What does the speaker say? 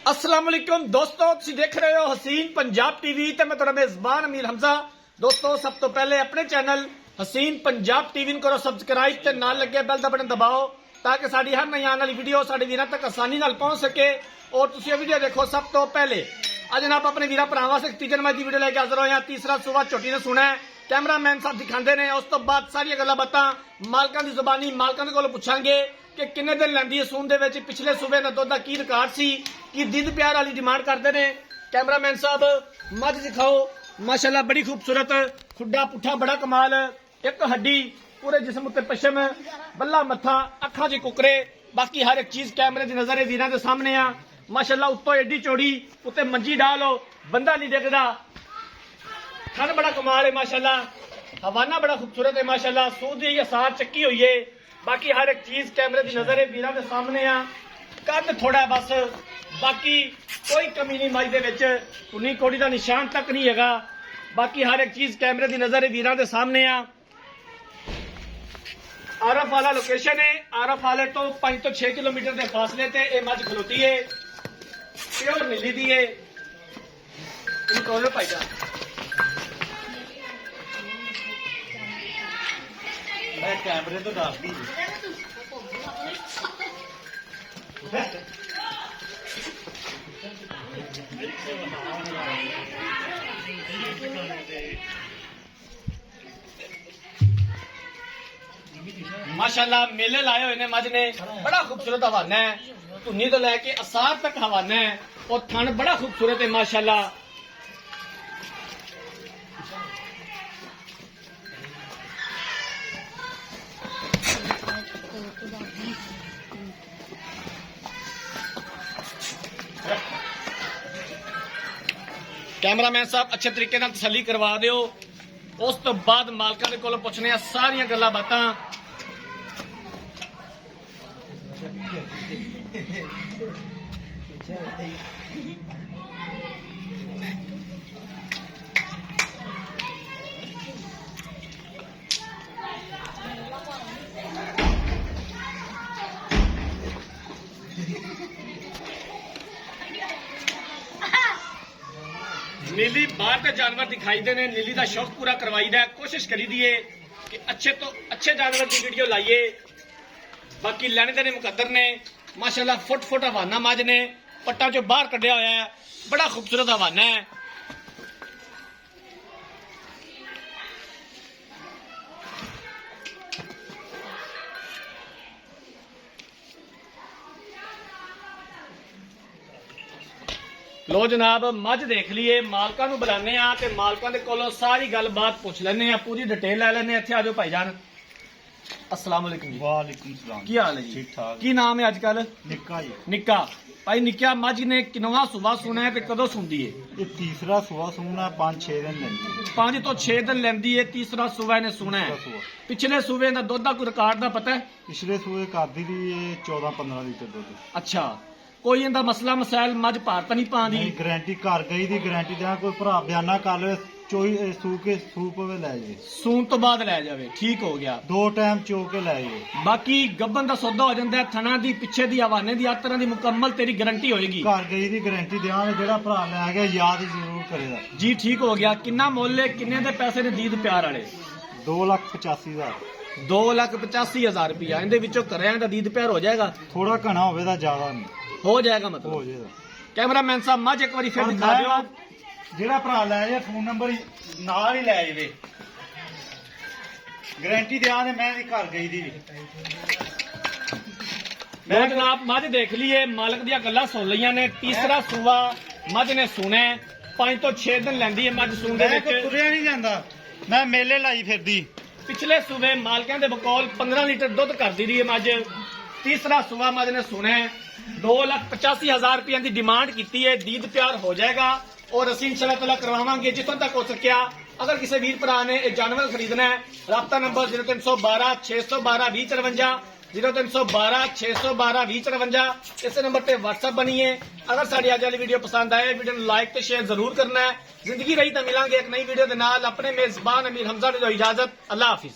अस्सलाम वालेकुम दोस्तों, तुसी देख रहे हो हसीन पंजाब टीवी ते मैं तुहाडा मेजबान अमीर हमजा। दोस्तों, सब तो पहले अपने चैनल हसीन पंजाब टीवी ਨੂੰ करो सबसक्राइब ते नाल लगे बेल दा बटन दबाओ ताकि साडी हर नई आने वाली वीडियो साडे वीरां तक आसानी नाल पहुंच सके और तुसी ये वीडियो देखो सब तो पहले। अज जनाब अपने वीरां भरावां वास्ते तीजे नंबर दी वीडियो लेके हाजिर होए हां। तीसरा सूबा झोटी ने सुना है, कैमरामैन साहब दिखांदे ने, उस तो बाद सारी गल्लां बातां मालकां दी जुबानी मालकां दे कोलों पुछांगे कि किन्ने दिन लैंदी है सून दे विच, पिछले सूबे दा दुध दा की रिकॉर्ड सी, की दिद प्यार वाली डिमांड करते ने। कैमरामैन साहब मझ दिखाओ, माशाल्लाह बड़ी खूबसूरत, खुड्डा पुट्ठा बड़ा कमाल, एक हड्डी पूरे जिस्म उत्ते पशम, बल्ला मत्था, अखां च कुकरे, बाकी हर एक चीज कैमरे दी नजर वीरां दे सामने आ। माशाल्लाह उत्तों एडी चौड़ी, उत्ते मंजी डालो बंदा नहीं देखदा, थन बड़ा कमाल है माशाल्लाह, हवाना बड़ा खूबसूरत है माशाल्लाह, सूद दी असार चक्की हुई है, बाकी हर एक चीज कैमरे की नजर है वीरां दे सामने आ। कद थोड़ा है बस, बाकी कोई कमी नहीं मज दे विच, कुन्नी कोड़ी का निशान तक नहीं हैगा, बाकी हर एक चीज कैमरे की नजर है वीरां दे सामने आ। आरफ वाला लोकेशन है, आरफ वाले तो 5 तो 6 किलोमीटर के फासले ते ये मझ खलोती है, प्योर नीली दी है। भाईजान मैं कैमरे तो डाल दी माशाल्लाह मेले लाए हुए ने मझ ने, बड़ा खूबसूरत हवाना है, धुनी तो लैके असार तक हवाना है और थन बड़ा खूबसूरत है माशाल्लाह। कैमरामैन साहब अच्छे तरीके नाल तसल्ली करवा दिओ, उस तो बाद मालकां दे कोलों पुछने आ सारियां गल्लां बातां। नीली बाहर के जानवर दिखाई दे ने, नीली का शौक पूरा करवाई दा, कोशिश करी दी है कि अच्छे तो अच्छे जानवर की वीडियो लाइए। बाकी लैने देने मुकद्दर ने माशाल्लाह, फुट फुट हवाना मझ ने, पट्टा चो बाहर कढ़िया होया है, बड़ा खूबसूरत हवाना है। लो जनाब मझ देख लीए, मालकां नूं बुलाने आ ते मालकां दे कोलों सारी गलबात पुछ लैने आ, पूरी डिटेल ले लैने। इत्थे आ जाओ भाईजान। अस्सलाम वालेकुम जी। वालेकुम सलाम। की हाल है जी? ठीक ठाक। की नाम है अजकल? निक्का जी। निक्का भाई, निक्का मझ ने किनवा सुबह सुना है ते कदों सुनदी है? ये तीसरा सुबह सुना 5-6 दिन लेंदी 5 तो 6 दिन लैंदी है, तीसरा सुबह ने सुना है। पिछले सूबे दा दुध दा कोई रिकॉर्ड दा पता है? पिछले सूबे करदी दी ये 14-15 लीटर दुध। अच्छा, कोई इंदा मसला मसाइल मझ भार तो नहीं पांदी? नहीं, गारंटी घर गई दी गारंटी देना, कोई भरा बयाना कर ले, चोई सू के सूप वे लै जाए, सून तो बाद लै जावे, ठीक हो गया। 2 टाइम चो के लै जाए। बाकी गब्बन का सौदा हो जाता है, थना दी पिछे दी हवाने दी हर तरह की मुकम्मल तेरी गारंटी होएगी। घर गई दी गारंटी देना, जेड़ा भरा लै गया याद जरूर करेगा जी, ठीक हो गया। किन्ना मुल है, किन्ने दे पैसे ने दीद प्यार वाले? 2,85,000। 2,85,000 रुपया। इनदे विचों कराया दा दीद प्यार हो जाएगा? थोड़ा घना होवे दा ज्यादा नहीं हो जाएगा हो मतलब। जाएगा। कैमरामैन साहब मझ एक बार फिर दिखा दिओ। जेड़ा भरा लै जाए फोन नंबर नाल ही लै जावे, गारंटी देआ ने, मैं घर गई दी। मैं जनाब मझ देख लीए, मालक दियां गल्लां सुन लियां ने। तीसरा सूबा मझ ने सुना है, 5 तो 6 दिन लैंदी है मझ सून दे मैं विच। तुरिया नहीं जांदा, मैं मेले लाई फिरदी। पिछले सूबे मालकां दे बकौल 15 लीटर दुध करदी रही है मझ। तीसरा सूबा मझ ने सुना है, 2,85,000 रुपया की डिमांड की है, दीद प्यार हो जाएगा और असीं इंशाअल्लाह तआला करवावांगे जितों तक हो सकिया। अगर किसी वीर भरा ने यह जानवर खरीदना है, राब्ता नंबर 0312 612 2054, 0312 612 2054, इस नंबर पर व्हाट्सएप बनिए। अगर साड़ी अज वाली वीडियो पसंद आए, वीडियो लाइक तो शेयर जरूर करना है। जिंदगी रही तो मिलांगे एक नई वीडियो के नाल। अपने मेजबान अमीर हमजा ने जो इजाजत, अल्लाह हाफिज।